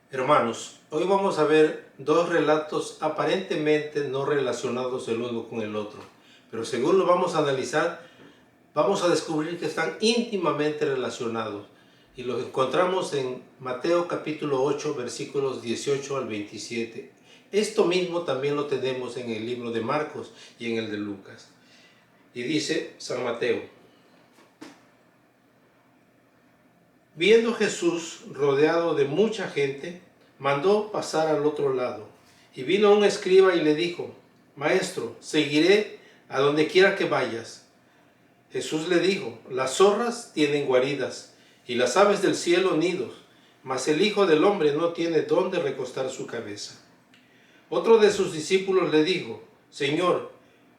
Hermanos, hoy vamos a ver dos relatos aparentemente no relacionados el uno con el otro, pero según lo vamos a analizar, vamos a descubrir que están íntimamente relacionados y los encontramos en Mateo capítulo 8 versículos 18 al 27. Esto mismo también lo tenemos en el libro de Marcos y en el de Lucas. Y dice San Mateo: viendo Jesús rodeado de mucha gente, mandó pasar al otro lado. Y vino un escriba y le dijo: Maestro, seguiré a donde quiera que vayas. Jesús le dijo: las zorras tienen guaridas y las aves del cielo nidos, mas el Hijo del Hombre no tiene dónde recostar su cabeza. Otro de sus discípulos le dijo: Señor,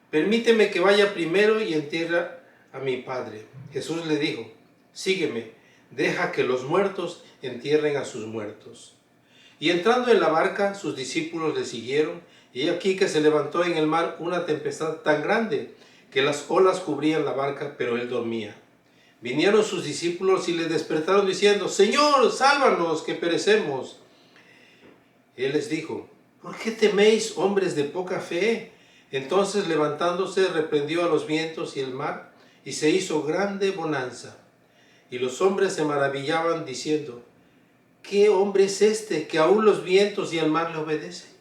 permíteme que vaya primero y entierre a mi padre. Jesús le dijo: sígueme, deja que los muertos entierren a sus muertos. Y entrando en la barca, sus discípulos le siguieron, y he aquí que se levantó en el mar una tempestad tan grande que las olas cubrían la barca, pero él dormía. Vinieron sus discípulos y le despertaron diciendo: Señor, sálvanos, que perecemos. Él les dijo: ¿por qué teméis, hombres de poca fe? Entonces, levantándose, reprendió a los vientos y el mar, y se hizo grande bonanza. Y los hombres se maravillaban diciendo: ¿qué hombre es este que aún los vientos y el mar le obedecen?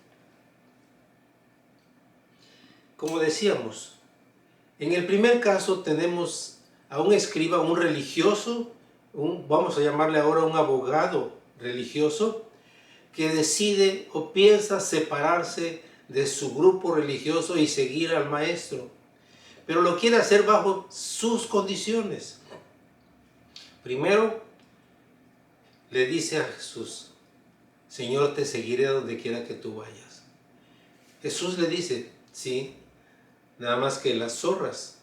Como decíamos, en el primer caso tenemos a un escriba, un religioso, vamos a llamarle ahora un abogado religioso, que decide o piensa separarse de su grupo religioso y seguir al maestro, pero lo quiere hacer bajo sus condiciones. Primero, le dice a Jesús: Señor, te seguiré donde quiera que tú vayas. Jesús le dice: sí, nada más que las zorras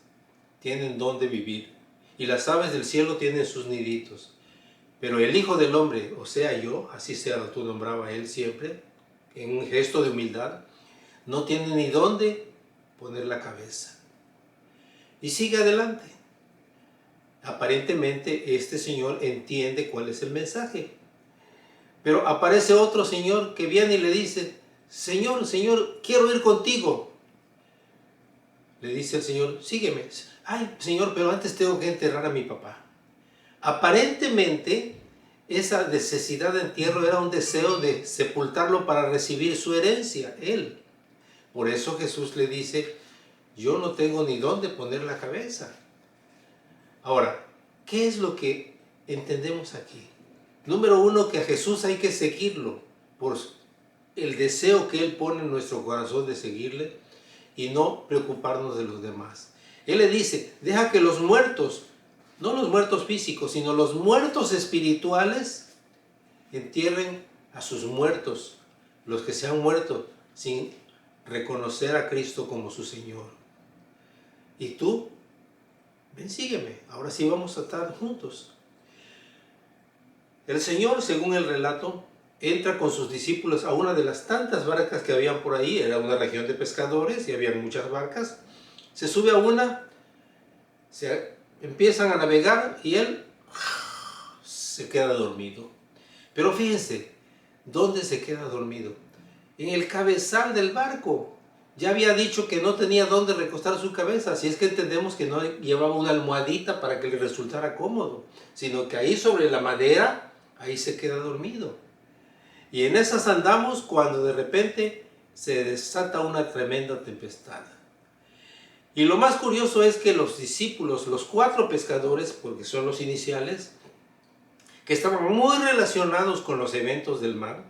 tienen donde vivir y las aves del cielo tienen sus niditos, pero el Hijo del Hombre, o sea yo, así se autonombraba él siempre, en un gesto de humildad, no tiene ni dónde poner la cabeza. Y sigue adelante. Aparentemente este señor entiende cuál es el mensaje. Pero aparece otro señor que viene y le dice: Señor, Señor, quiero ir contigo. Le dice el Señor: sígueme. Ay, Señor, pero antes tengo que enterrar a mi papá. Aparentemente esa necesidad de entierro era un deseo de sepultarlo para recibir su herencia, él. Por eso Jesús le dice: yo no tengo ni dónde poner la cabeza. Ahora, ¿qué es lo que entendemos aquí? Número uno, que a Jesús hay que seguirlo por el deseo que Él pone en nuestro corazón de seguirle y no preocuparnos de los demás. Él le dice: deja que los muertos, no los muertos físicos, sino los muertos espirituales, entierren a sus muertos, los que se han muerto sin reconocer a Cristo como su Señor. Y tú, ven, sígueme, ahora sí vamos a estar juntos. El Señor, según el relato, entra con sus discípulos a una de las tantas barcas que habían por ahí. Era una región de pescadores y había muchas barcas. Se sube a una, se empiezan a navegar y él se queda dormido. Pero fíjense, ¿dónde se queda dormido? En el cabezal del barco. Ya había dicho que no tenía dónde recostar su cabeza, así es que entendemos que no llevaba una almohadita para que le resultara cómodo, sino que ahí sobre la madera, ahí se queda dormido. Y en esas andamos cuando de repente se desata una tremenda tempestad. Y lo más curioso es que los discípulos, los 4 pescadores, porque son los iniciales, que estaban muy relacionados con los eventos del mar,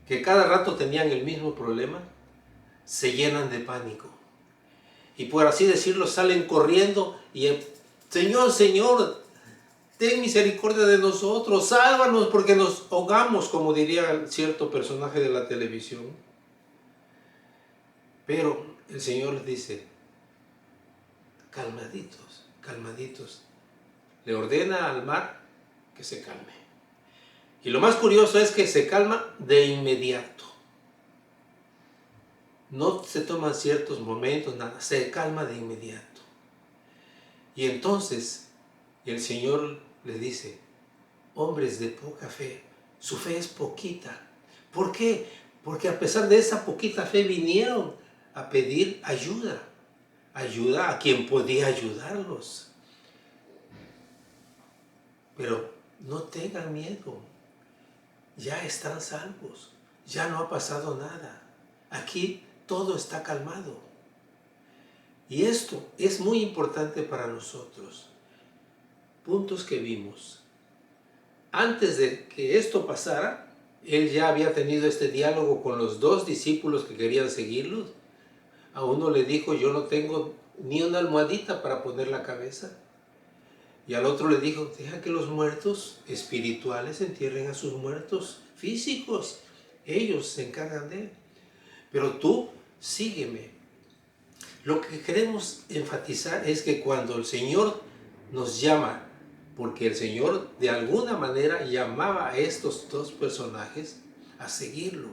que cada rato tenían el mismo problema, se llenan de pánico. Y por así decirlo, salen corriendo y: Señor, Señor, ten misericordia de nosotros, sálvanos porque nos ahogamos, como diría cierto personaje de la televisión. Pero el Señor les dice: calmaditos, calmaditos. Le ordena al mar que se calme. Y lo más curioso es que se calma de inmediato. No se toman ciertos momentos, nada, se calma de inmediato. Y entonces el Señor les dice: hombres de poca fe, su fe es poquita. ¿Por qué? Porque a pesar de esa poquita fe vinieron a pedir ayuda. Ayuda a quien podía ayudarlos. Pero no tengan miedo. Ya están salvos. Ya no ha pasado nada. Aquí todo está calmado. Y esto es muy importante para nosotros. Puntos que vimos. Antes de que esto pasara, él ya había tenido este diálogo con los dos discípulos que querían seguirlo. A uno le dijo, yo no tengo ni una almohadita para poner la cabeza. Y al otro le dijo, deja que los muertos espirituales entierren a sus muertos físicos. Ellos se encargan de él. Pero tú, sígueme. Lo que queremos enfatizar es que cuando el Señor nos llama, porque el Señor de alguna manera llamaba a estos dos personajes a seguirlo,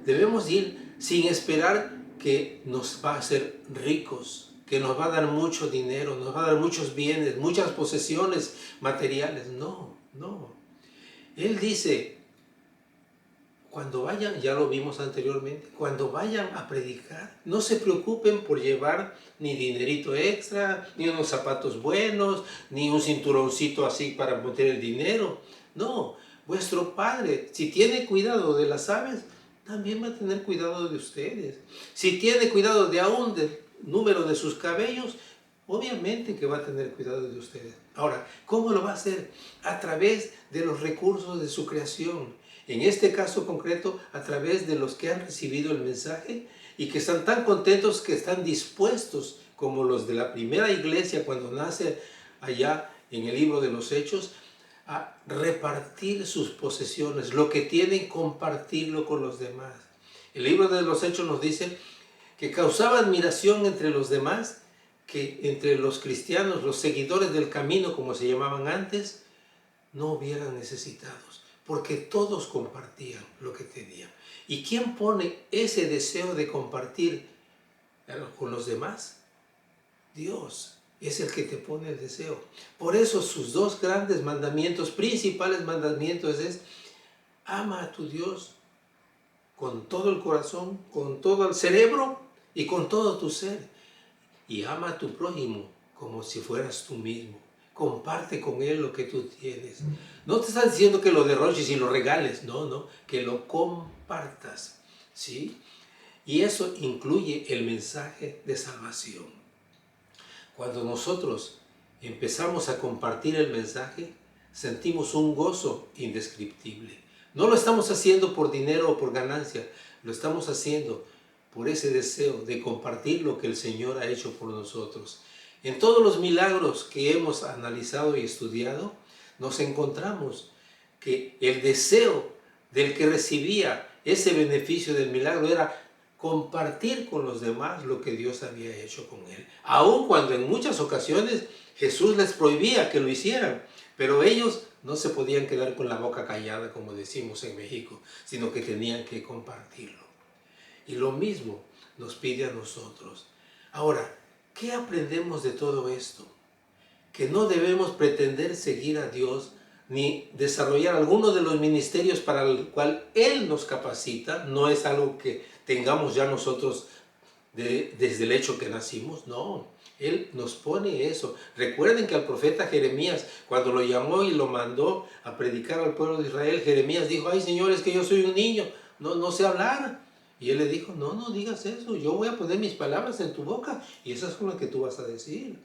debemos ir sin esperar que nos va a hacer ricos, que nos va a dar mucho dinero, nos va a dar muchos bienes, muchas posesiones materiales. No, no. Él dice, cuando vayan, ya lo vimos anteriormente, cuando vayan a predicar, no se preocupen por llevar ni dinerito extra, ni unos zapatos buenos, ni un cinturoncito así para meter el dinero. No, vuestro Padre, si tiene cuidado de las aves, también va a tener cuidado de ustedes. Si tiene cuidado de aún del número de sus cabellos, obviamente que va a tener cuidado de ustedes. Ahora, ¿cómo lo va a hacer? A través de los recursos de su creación. En este caso concreto, a través de los que han recibido el mensaje y que están tan contentos que están dispuestos, como los de la primera iglesia cuando nace allá en el libro de los Hechos, a repartir sus posesiones, lo que tienen, compartirlo con los demás. El libro de los Hechos nos dice que causaba admiración entre los demás, que entre los cristianos, los seguidores del camino, como se llamaban antes, no hubieran necesitados, porque todos compartían lo que tenían. ¿Y quién pone ese deseo de compartir con los demás? Dios es el que te pone el deseo. Por eso sus dos grandes mandamientos, principales mandamientos es: ama a tu Dios con todo el corazón, con todo el cerebro y con todo tu ser. Y ama a tu prójimo como si fueras tú mismo. Comparte con él lo que tú tienes. No te están diciendo que lo derroches y lo regales. No, no, que lo compartas. ¿Sí? Y eso incluye el mensaje de salvación. Cuando nosotros empezamos a compartir el mensaje, sentimos un gozo indescriptible. No lo estamos haciendo por dinero o por ganancia, lo estamos haciendo por ese deseo de compartir lo que el Señor ha hecho por nosotros. En todos los milagros que hemos analizado y estudiado, nos encontramos que el deseo del que recibía ese beneficio del milagro era compartir con los demás lo que Dios había hecho con él. Aun cuando en muchas ocasiones Jesús les prohibía que lo hicieran, pero ellos no se podían quedar con la boca callada, como decimos en México, sino que tenían que compartirlo. Y lo mismo nos pide a nosotros. Ahora, ¿qué aprendemos de todo esto? Que no debemos pretender seguir a Dios ni desarrollar alguno de los ministerios para el cual Él nos capacita. No es algo que tengamos ya nosotros desde el hecho que nacimos, no. Él nos pone eso. Recuerden que al profeta Jeremías, cuando lo llamó y lo mandó a predicar al pueblo de Israel, Jeremías dijo: ay, Señor, es que yo soy un niño, no sé hablar. Y él le dijo: no digas eso, yo voy a poner mis palabras en tu boca y esas son las que tú vas a decir.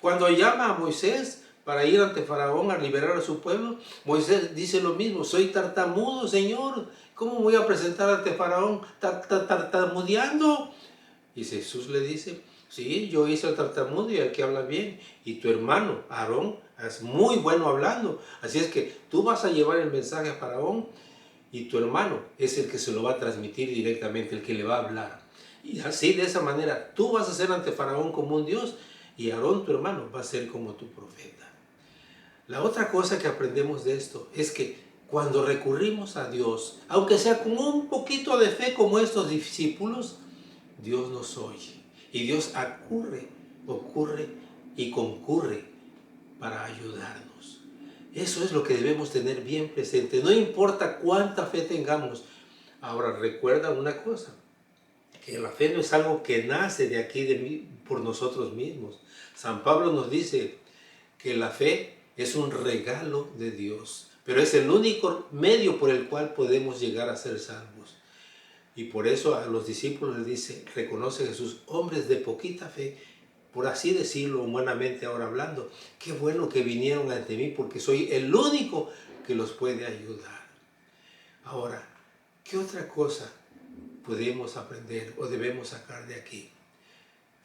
Cuando llama a Moisés para ir ante Faraón a liberar a su pueblo, Moisés dice lo mismo: soy tartamudo, Señor, ¿cómo voy a presentar ante Faraón tartamudeando? Y Jesús le dice: sí, yo hice el tartamudo y el que habla bien, y tu hermano Aarón es muy bueno hablando, así es que tú vas a llevar el mensaje a Faraón y tu hermano es el que se lo va a transmitir directamente, el que le va a hablar. Y así, de esa manera, tú vas a ser ante Faraón como un Dios y Aarón, tu hermano, va a ser como tu profeta. La otra cosa que aprendemos de esto es que cuando recurrimos a Dios, aunque sea con un poquito de fe como estos discípulos, Dios nos oye y Dios ocurre y concurre para ayudarnos. Eso es lo que debemos tener bien presente. No importa cuánta fe tengamos. Ahora, recuerda una cosa, que la fe no es algo que nace de aquí por nosotros mismos. San Pablo nos dice que la fe es un regalo de Dios, pero es el único medio por el cual podemos llegar a ser salvos. Y por eso a los discípulos les dice, reconoce Jesús, hombres de poquita fe, por así decirlo humanamente ahora hablando, qué bueno que vinieron ante mí porque soy el único que los puede ayudar. Ahora, ¿qué otra cosa podemos aprender o debemos sacar de aquí?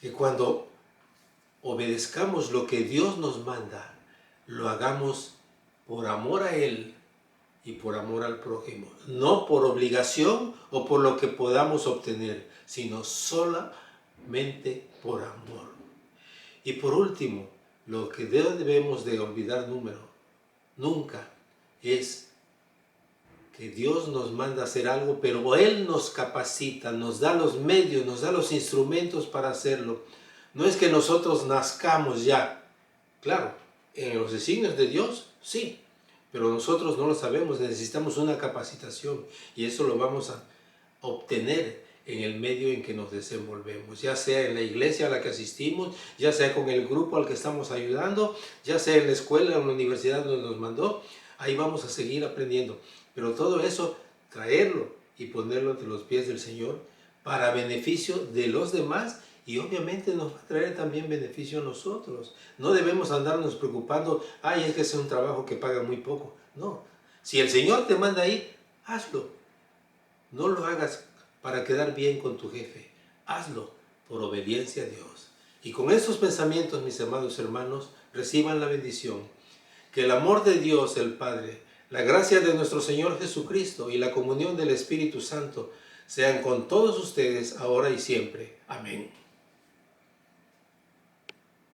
Que cuando obedezcamos lo que Dios nos manda, lo hagamos por amor a Él y por amor al prójimo, no por obligación o por lo que podamos obtener, sino solamente por amor. Y por último, lo que debemos de olvidar nunca es que Dios nos manda a hacer algo, pero Él nos capacita, nos da los medios, nos da los instrumentos para hacerlo. No es que nosotros nazcamos ya. Claro, en los designios de Dios, sí, pero nosotros no lo sabemos, necesitamos una capacitación y eso lo vamos a obtener en el medio en que nos desenvolvemos, ya sea en la iglesia a la que asistimos, ya sea con el grupo al que estamos ayudando, ya sea en la escuela o en la universidad donde nos mandó, ahí vamos a seguir aprendiendo. Pero todo eso, traerlo y ponerlo entre los pies del Señor para beneficio de los demás y obviamente nos va a traer también beneficio a nosotros. No debemos andarnos preocupando, ay, es que es un trabajo que paga muy poco. No, si el Señor te manda ahí, hazlo. No lo hagas para quedar bien con tu jefe. Hazlo por obediencia a Dios. Y con estos pensamientos, mis amados hermanos, reciban la bendición. Que el amor de Dios, el Padre, la gracia de nuestro Señor Jesucristo y la comunión del Espíritu Santo sean con todos ustedes ahora y siempre. Amén.